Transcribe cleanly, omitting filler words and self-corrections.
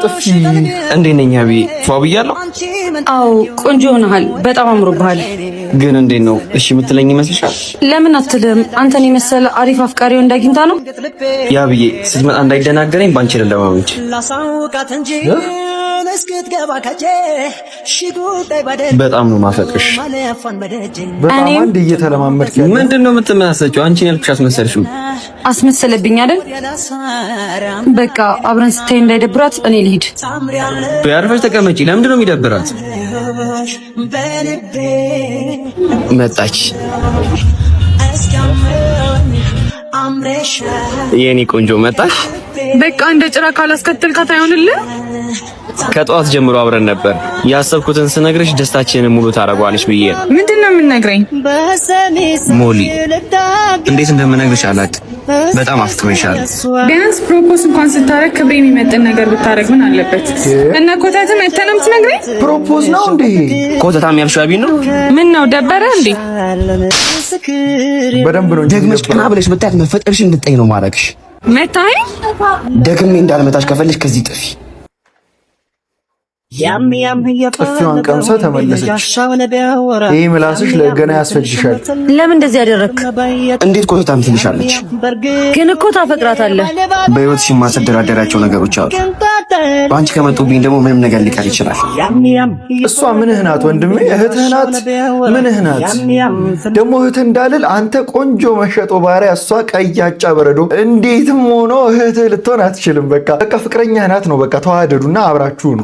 ጥፊ እንዴት ነኝ አቢ? ፏ ብያለሁ? አዎ ቆንጆ ሆነሃል። በጣም አምሮብሃል። ግን እንዴት ነው እሺ የምትለኝ ይመስልሻል? ለምን አትልም? አንተን የመሰለ አሪፍ አፍቃሪው እንዳግኝታ ነው። ያ ብዬ ስትመጣ እንዳይደናገረኝ ባንቺ ለለማመች በጣም ነው ማፈቅሽ። በጣም አንድ እየተለማመድክ ያለው ምንድነው የምትመሳሰጪው? አንቺን ያልኩሽ አስመሰልሽው። አስመሰለብኝ አይደል? በቃ አብረን ስታይ እንዳይደብራት እኔ ልሂድ። ያርፈሽ ተቀመጪ። ለምንድን ነው የሚደብራት? መጣች የኔ ቆንጆ መጣሽ። በቃ እንደ ጭራ ካላስከተልካት አይሆንልህ። ከጧት ጀምሮ አብረን ነበር። ያሰብኩትን ስነግርሽ ደስታችንን ሙሉ ታረጋዋለሽ ብዬ ነው። ምንድነው የምነግረኝ? ሞሊ እንዴት እንደምነግርሽ አላውቅም። በጣም አፍቅሬሻለሁ። ቢያንስ ፕሮፖዝ እንኳን ስታረግ ክብሬ የሚመጥን ነገር ብታረግ ምን አለበት? እና ኮታትም አይተንም ትነግረኝ። ፕሮፖዝ ነው እንዴ? ኮታታም ያልሽው አቢ ነው። ምን ነው ደበረ እንዴ? በደንብ ነው ደግመሽ ቀና ብለሽ ብታያት መፈጠርሽ እንድጠይ ነው ማረግሽ። መታይ ደግሜ እንዳልመታሽ ከፈለሽ ከዚህ ጥፊ። ጥፊዋን ቀምሳ ተመለሰች። ይህ ምላስሽ ለገና ያስፈጅሻል። ለምን እንደዚህ ያደረክ? እንዴት ኮታታም ትልሻለች? ግን እኮ ታፈቅራታለህ። በህይወትሽ የማስተዳደራቸው ነገሮች አሉ። በአንቺ ከመጡብኝ ደግሞ ምንም ነገር ሊቀር ይችላል። እሷ ምንህ ናት ወንድሜ? እህትህ ናት። ምንህ ናት ደግሞ? እህትህ እንዳልል አንተ ቆንጆ መሸጦ ባሪያ፣ እሷ ቀያጫ በረዶ። እንዴትም ሆኖ እህትህ ልትሆን አትችልም። በቃ ፍቅረኛህ ናት ነው። በቃ ተዋደዱና አብራችሁ ነው።